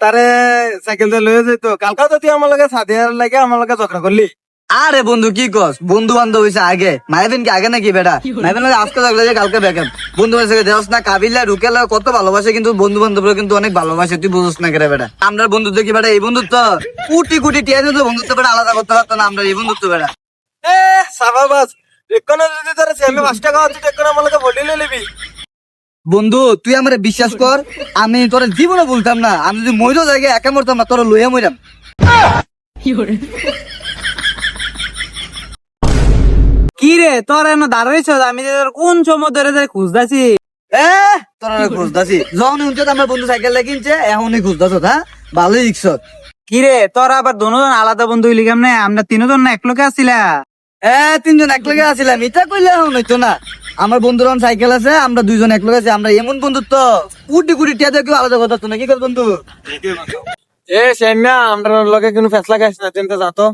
তারে সাইকেল দিয়ে লয়ে যেত কালকা তো তুই আমার লগে সাদিয়ার লাগে আমার লগে ঝগড়া করলি। আরে বন্ধু কি কস, বন্ধু বান্ধব হয়েছে আগে, মাইবেন কি আগে নাকি বেটা? মাইবেন আজকে থাকলে যে কালকে বেকার। বন্ধু বান্ধব দেওয়াস না, কাবিলা রুকেলা কত ভালোবাসে, কিন্তু বন্ধু বান্ধবরা কিন্তু অনেক ভালোবাসে, তুই বুঝছ না কেরে বেটা? আমরা বন্ধুত্ব কি বেটা, এই বন্ধুত্ব কোটি কোটি টিয়া দিত বন্ধুত্ব বেটা আলাদা করতে পারতো না আমরা এই বন্ধুত্ব বেটা। এ সাবাবাস, এখানে যদি তোর সেমে 5 টাকা হচ্ছে এখানে আমার লগে বলি লিবি। বন্ধু তুই আমার বিশ্বাস কর, আমি তোর জীবনে বলতাম না, আমি যদি মইরও জায়গায় একা মরতাম না, তোর লইয়া মইরাম। কি রে তোর এনে দাঁড়াইছ, আমি যে তোর কোন সময় ধরে ধরে খুঁজতাছি। এ তোরা খুঁজতাছি, যখন উনতে আমার বন্ধু সাইকেল কিনছে এখনই খুঁজতাছ, হ্যাঁ ভালোই রিক্সত। কি রে তোরা আবার দুজন আলাদা বন্ধু হইলি কেমনে? আমরা তিনজন না একলোকে আসিলা? তিনজন একলগে আছিলাম, এটা কইলে এখন হইতো না। আমার বন্ধুর সাইকেল আছে, আমরা দুইজন একলগে আছি, আমরা এমন বন্ধুত্ব কোটি কোটি টিয়া দিয়ে কেউ আলাদা কথা তো না, কি কর বন্ধু? এ সেমে আমরা লগে কোনো ফেসলা গাইছ না, তেনতে যাতো